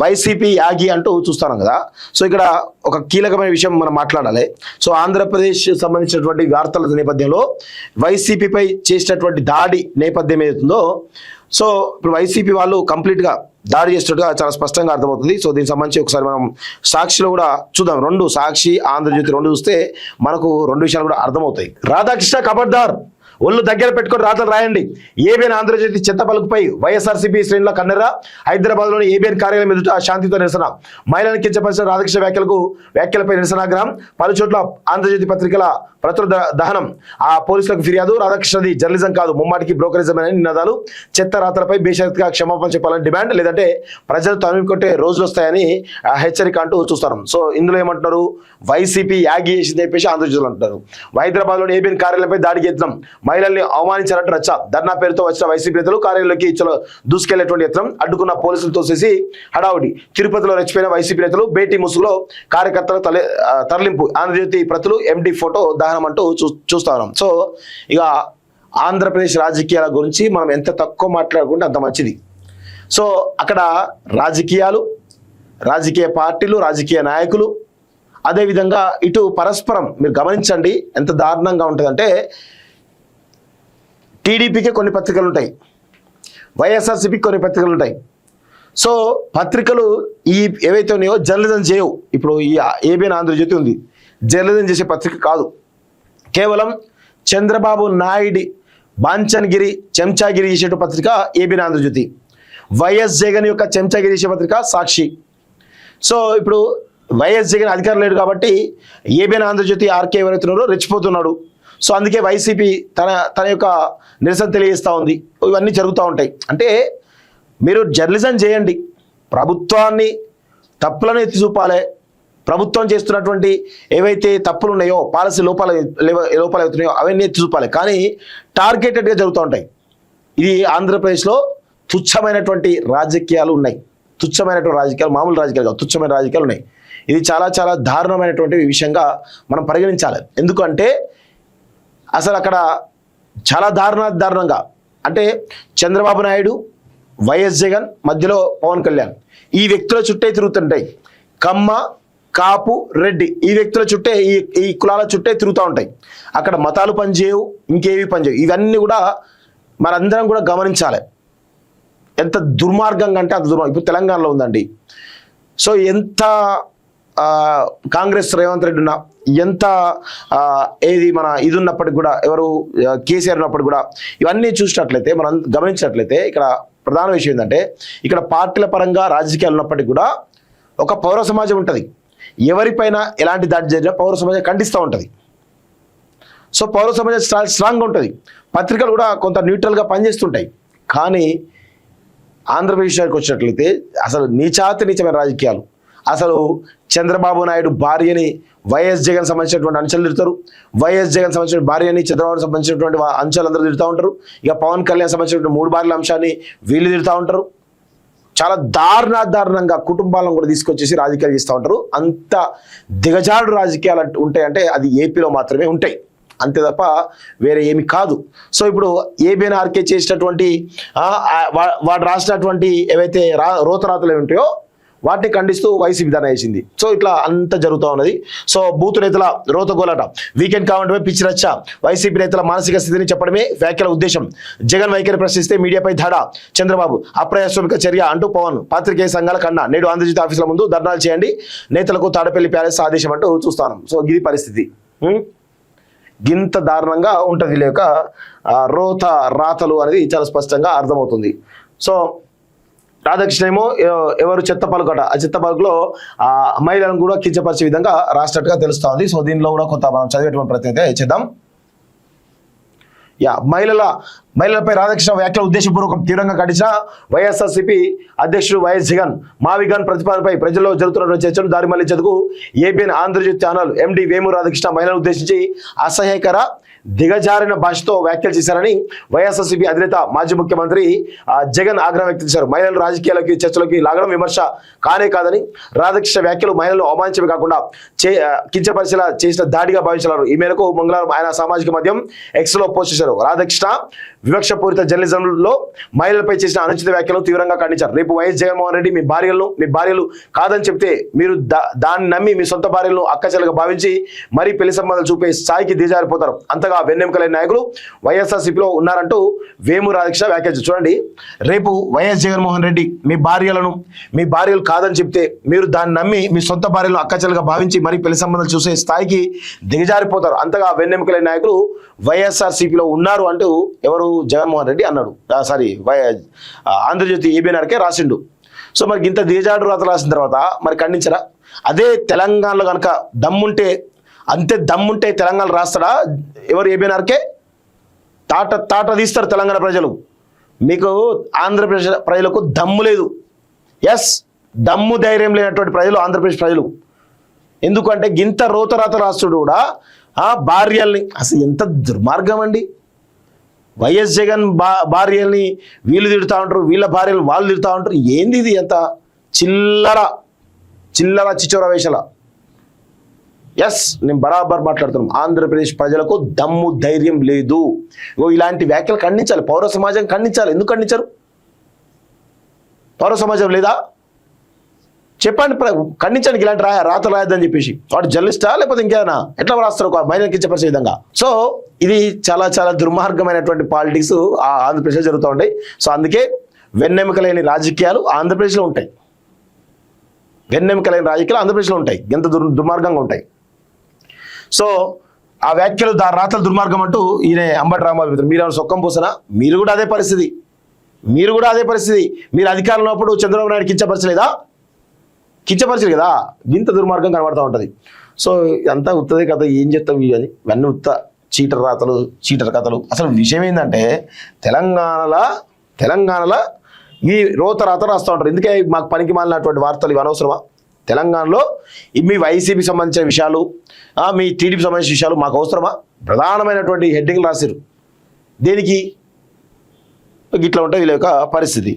YCP Yagi అంటూ చూస్తున్నాం కదా. సో ఇక్కడ ఒక కీలకమైన విషయం మనం మాట్లాడాలి. సో ఆంధ్రప్రదేశ్ సంబంధించినటువంటి వార్తల నేపథ్యంలో వైసీపీపై చేసినటువంటి దాడి నేపథ్యం ఏదైతుందో, సో ఇప్పుడు వైసీపీ వాళ్ళు కంప్లీట్గా దాడి చేసినట్టుగా చాలా స్పష్టంగా అర్థమవుతుంది. సో దీనికి సంబంధించి ఒకసారి మనం సాక్షిలో కూడా చూద్దాం. రెండు సాక్షి, ఆంధ్రజ్యోతి రెండు చూస్తే మనకు రెండు విషయాలు కూడా అర్థమవుతాయి. రాధాకృష్ణ ఖబర్దార్, ఒళ్ళు దగ్గర పెట్టుకొని రాతలు రాయండి. ఏబిఎన్ ఆంధ్రజ్యోతి చెత్త పలుకుపై వైఎస్ఆర్సీపీ శ్రేణుల కన్నెర. హైదరాబాద్లోని ఏబిఎన్ కార్యాలయం ఎదుట శాంతితో నిరసన. మహిళలను కించపరిచిన రాధాకృష్ణ వ్యాఖ్యలపై నిరసనాగ్రహం. పలుచోట్ల ఆంధ్రజ్యోతి పత్రికల ప్రతుల దహనం. ఆ పోలీసులకు ఫిర్యాదు. రాధాకృష్ణది జర్నలిజం కాదు, ముమ్మాటికి బ్రోకరిజం అనే నినాదాలు. చెత్త రాతలపై బేషరతుగా క్షమాపణ చెప్పాలని డిమాండ్, లేదంటే ప్రజలు తనివి కొట్టే రోజులు వస్తాయని హెచ్చరిక అంటూ చూస్తారు. సో ఇందులో ఏమంటున్నారు, వైసీపీ యాగి చేసింది చెప్పేసి ఆంధ్రజ్యోతులు అంటున్నారు. హైదరాబాద్లోని ఏబిఎన్ కార్యాలయంపై దాడికి యత్నం. మహిళల్ని అవమానించారంటూ రచ్చ. ధర్నా పేరుతో వచ్చిన వైసీపీ నేతలు కార్యాలయంలోకి దూసుకెళ్లేటువంటి యత్నం. అడ్డుకున్న పోలీసులతో చేసి హడావుడి. తిరుపతిలో రెచ్చిపోయిన వైసీపీ నేతలు. భేటీ ముసుగులో కార్యకర్తల తరలింపు. ఆంధ్రజ్యోతి ప్రతులు ఎండి ఫోటో దహనం అంటూ చూస్తా ఉన్నాం. సో ఇక ఆంధ్రప్రదేశ్ రాజకీయాల గురించి మనం ఎంత తక్కువ మాట్లాడుకుంటే అంత మంచిది. సో అక్కడ రాజకీయాలు, రాజకీయ పార్టీలు, రాజకీయ నాయకులు, అదేవిధంగా ఇటు పరస్పరం మీరు గమనించండి ఎంత దారుణంగా ఉంటుందంటే, టీడీపీకి కొన్ని పత్రికలు ఉంటాయి, వైఎస్ఆర్సీపీకి కొన్ని పత్రికలు ఉంటాయి. సో పత్రికలు ఈ ఏవైతే ఉన్నాయో జర్నలిజం చేయవు. ఇప్పుడు ఈ ఏబిఎన్ ఆంధ్రజ్యోతి ఉంది, జర్నలిజం చేసే పత్రిక కాదు. కేవలం చంద్రబాబు నాయుడి బాంచన్గిరి, చెంచాగిరి చేసే పత్రిక ఏబిఎన్ ఆంధ్రజ్యోతి. వైఎస్ జగన్ యొక్క చెంచాగిరి చేసే పత్రిక సాక్షి. సో ఇప్పుడు వైఎస్ జగన్ అధికారం లేడు కాబట్టి ఏబిఎన్ ఆంధ్రజ్యోతి ఆర్కే ఎవరైతున్నారో రెచ్చిపోతున్నాడు. సో అందుకే వైసీపీ తన యొక్క నిరసన తెలియజేస్తూ ఉంది. ఇవన్నీ జరుగుతూ ఉంటాయి. అంటే మీరు జర్నలిజం చేయండి, ప్రభుత్వాన్ని తప్పులను ఎత్తి చూపాలి, ప్రభుత్వం చేస్తున్నటువంటి ఏవైతే తప్పులు ఉన్నాయో, పాలసీ లోపాలు అవుతున్నాయో అవన్నీ ఎత్తి చూపాలి. కానీ టార్గెటెడ్గా జరుగుతూ ఉంటాయి. ఇది ఆంధ్రప్రదేశ్లో తుచ్చమైనటువంటి రాజకీయాలు ఉన్నాయి. తుచ్చమైనటువంటి రాజకీయాలు, మామూలు రాజకీయాలు కాదు, తుచ్చమైన రాజకీయాలు ఉన్నాయి. ఇది చాలా చాలా దారుణమైనటువంటి విషయంగా మనం పరిగణించాలి. ఎందుకంటే అసలు అక్కడ చాలా దారుణంగా అంటే చంద్రబాబు నాయుడు, వైఎస్ జగన్, మధ్యలో పవన్ కళ్యాణ్, ఈ వ్యక్తుల చుట్టే తిరుగుతుంటాయి. కమ్మ, కాపు, రెడ్డి, ఈ వ్యక్తుల చుట్టే, ఈ కులాల చుట్టే తిరుగుతూ ఉంటాయి. అక్కడ మతాలు పనిచేయవు, ఇంకేవి పనిచేయవు. ఇవన్నీ కూడా మనందరం కూడా గమనించాలి. ఎంత దుర్మార్గంగా అంటే అంత దుర్మార్గం. ఇప్పుడు తెలంగాణలో ఉందండి. సో ఎంత కాంగ్రెస్ రేవంత్ రెడ్డి ఉన్నా, ఎంత ఏది మన ఇది ఉన్నప్పటికి కూడా, ఎవరు కేసీఆర్ ఉన్నప్పటికి కూడా, ఇవన్నీ చూసినట్లయితే, మనం గమనించినట్లయితే ఇక్కడ ప్రధాన విషయం ఏంటంటే, ఇక్కడ పార్టీల పరంగా రాజకీయాలు ఉన్నప్పటికీ కూడా ఒక పౌర సమాజం ఉంటుంది. ఎవరిపైన ఎలాంటి దాడి జరిగినా పౌర సమాజం ఖండిస్తూ ఉంటుంది. సో పౌర సమాజం స్ట్రాంగ్గా ఉంటుంది. పత్రికలు కూడా కొంత న్యూట్రల్గా పనిచేస్తుంటాయి. కానీ ఆంధ్రప్రదేశ్కి వచ్చినట్లయితే అసలు నీచమైన రాజకీయాలు. అసలు చంద్రబాబు నాయుడు భార్యని వైఎస్ జగన్ సంబంధించినటువంటి అంశాలు తిడతారు, వైఎస్ జగన్ సంబంధించిన భార్యని చంద్రబాబు సంబంధించినటువంటి అంశాలు అందరూ తిడుతూ ఉంటారు. ఇక పవన్ కళ్యాణ్ సంబంధించినటువంటి 3 భార్యల అంశాన్ని వీళ్ళు తిడుతూ ఉంటారు. చాలా దారుణంగా కుటుంబాలను కూడా తీసుకొచ్చేసి రాజకీయాలు చేస్తూ ఉంటారు. అంత దిగజాడు రాజకీయాలు ఉంటాయంటే అది ఏపీలో మాత్రమే ఉంటాయి, అంతే తప్ప వేరే ఏమి కాదు. సో ఇప్పుడు ఏబిఎన్ ఆర్కే చేసినటువంటి వాడు రాసినటువంటి ఏవైతే రోతరాతలు ఏమింటాయో వాటిని ఖండిస్తూ వైసీపీ ధన వేసింది. సో ఇట్లా అంత జరుగుతూ ఉన్నది. సో బూతు నేతల రోతగోలాట, వీకెండ్ కావడమే పిచ్చి రచ్చ, వైసీపీ నేతల మానసిక స్థితిని చెప్పడమే వ్యాఖ్యల ఉద్దేశం. జగన్ వైఖరి ప్రశ్నిస్తే మీడియాపై దాడా, చంద్రబాబు అప్రజాస్వామిక చర్య అంటూ పవన్. పాత్రికేయ సంఘాల కన్నా నేడు ఆంధ్రజ్యోతి ఆఫీసుల ముందు ధర్నాలు చేయండి, నేతలకు తాడపల్లి ప్యాలెస్ ఆదేశం అంటూ చూస్తాను. సో ఇది పరిస్థితి. గింత దారుణంగా ఉంటుంది వీళ్ళ యొక్క రోత రాతలు అనేది చాలా స్పష్టంగా అర్థమవుతుంది. సో రాధాకృష్ణ ఏమో ఎవరు చెత్త పలుకట, ఆ చెత్త పలుకులో ఆ మహిళలను కూడా కించపరిచే విధంగా రాసినట్టుగా తెలుస్తా ఉంది. సో దీనిలో కూడా కొంత మనం చదివేటువంటి ప్రయత్నం అయితే చేద్దాం. మహిళలపై రాధాకృష్ణ వ్యాఖ్యల ఉద్దేశపూర్వకం తీవ్రంగా ఖండించిన వైఎస్ఆర్సీపీ అధ్యక్షుడు వైఎస్ జగన్. మావిగన్ ప్రతిపాదనపై ప్రజల్లో జరుగుతున్న చర్చను దారి మళ్లించేందుకు ABN Andhrajyothy channel MD Vemu Radhakrishna మహిళలను ఉద్దేశించి అసహ్యకర దిగజారిన భాషతో వ్యాఖ్యలు చేశారని వైఎస్ఆర్సీపీ అధినేత మాజీ ముఖ్యమంత్రి జగన్ ఆగ్రహం వ్యక్తం చేశారు. మహిళలు రాజకీయాలకి చర్చలకి లాగడం విమర్శ కానే కాదని, రాధాకృష్ణ వ్యాఖ్యలు మహిళలు అవమానించవి కాకుండా కించపరిచేలా చేసిన దాడిగా భావించారు. ఈ మేరకు మంగళవారం ఆయన సామాజిక మాధ్యమం ఎక్స్ లో పోస్ట్ చేశారు. రాధాకృష్ణ వివక్షపూరిత జర్నలిజంలో మహిళలపై చేసిన అనుచిత వ్యాఖ్యలను తీవ్రంగా ఖండించారు. రేపు వైఎస్ జగన్మోహన్ రెడ్డి మీ భార్యలు కాదని చెప్తే మీరు దాన్ని నమ్మి మీ సొంత భార్యలను అక్కచెల్లగా భావించి మరీ పెళ్లి సంబంధాలు చూపే స్థాయికి దిగజారిపోతారు. అంతగా వెన్నెముకలైన నాయకులు వైఎస్ఆర్సీపీలో ఉన్నారంటూ వేము రాధాకృష్ణ వ్యాఖ్యానించారు. చూడండి, రేపు వైఎస్ జగన్మోహన్ రెడ్డి మీ భార్యలు కాదని చెప్తే మీరు దాన్ని నమ్మి మీ సొంత భార్యలను అక్కచెల్లగా భావించి మరీ పెళ్లి సంబంధాలు చూసే స్థాయికి దిగజారిపోతారు. అంతగా వెన్నెముకలైన నాయకులు వైఎస్ఆర్సీపీలో ఉన్నారు అంటూ ఎవరు జగన్మోహన్ రెడ్డి అన్నాడు. ఆంధ్రజ్యోతి ఏబీఎన్ఆర్కే రాసిండు. సో మరి ఇంత దిగజాడు రాత రాసిన తర్వాత మరి ఖండించరా? అదే తెలంగాణలో కనుక దమ్ముంటే తెలంగాణ రాస్తాడా ఎవరు? ఏబీఎన్ఆర్కే తాట తీస్తారు తెలంగాణ ప్రజలు. మీకు ఆంధ్రప్రదేశ్ ప్రజలకు దమ్ము లేదు. ఎస్, దమ్ము ధైర్యం లేనటువంటి ప్రజలు ఆంధ్రప్రదేశ్ ప్రజలు. ఎందుకంటే గింత రోతరాత రాస్తుడు కూడా భార్యల్ని, అసలు ఎంత దుర్మార్గం అండి. వైఎస్ జగన్ భార్యల్ని వీళ్ళు తిడుతూ ఉంటారు, వీళ్ళ భార్యలు వాళ్ళు తిడుతూ ఉంటారు. ఏంది ఇది? ఎంత చిల్లర చిచోర వేషల. ఎస్, నేను బరాబర్ మాట్లాడుతున్నాను. ఆంధ్రప్రదేశ్ ప్రజలకు దమ్ము ధైర్యం లేదు. ఇలాంటి వ్యాఖ్యలు ఖండించాలి, పౌర సమాజం ఖండించాలి. ఎందుకు ఖండించరు? పౌర సమాజం లేదా? చెప్పండి, ఖండించండి. ఇలాంటి రాతలు రాయొద్దని చెప్పేసి. వాడు జర్నలిస్టా లేకపోతే ఇంకేదైనా? ఎట్లా రాస్తారు మహిళలకు కించపరిచే విధంగా? సో ఇది చాలా చాలా దుర్మార్గమైనటువంటి పాలిటిక్స్ ఆంధ్రప్రదేశ్లో జరుగుతూ ఉంటాయి. సో అందుకే వెన్నెముకలేని రాజకీయాలు ఆంధ్రప్రదేశ్లో ఉంటాయి. వెన్నెముకలేని రాజకీయాలు ఆంధ్రప్రదేశ్లో ఉంటాయి. ఎంత దుర్మార్గంగా ఉంటాయి. సో ఆ వ్యాఖ్యలు రాతలు దుర్మార్గం అంటూ ఈయన అంబటి రామారావు మీరు సొక్కం పోసనా? మీరు కూడా అదే పరిస్థితి. మీరు అధికారంలో ఉన్నప్పుడు చంద్రబాబు నాయుడు కించపరచలేదు కదా, ఇంత దుర్మార్గం కనబడుతూ ఉంటుంది. సో అంతా ఉత్తదే కథ, ఏం చెప్తాం అని ఇవన్నీ ఉత్త చీటర్ కథలు. అసలు విషయం ఏంటంటే తెలంగాణలో ఈ రోతరాత రాస్తూ ఉంటారు. ఎందుకే మాకు పనికి మాలినటువంటి వార్తలు ఇవి అనవసరమా? తెలంగాణలో మీ వైసీపీ సంబంధించిన విషయాలు, మీ టీడీపీ సంబంధించిన విషయాలు మాకు అవసరమా? ప్రధానమైనటువంటి హెడ్డింగ్లు రాశారు. దేనికి? ఇట్లా ఉంటుంది వీళ్ళ యొక్క పరిస్థితి.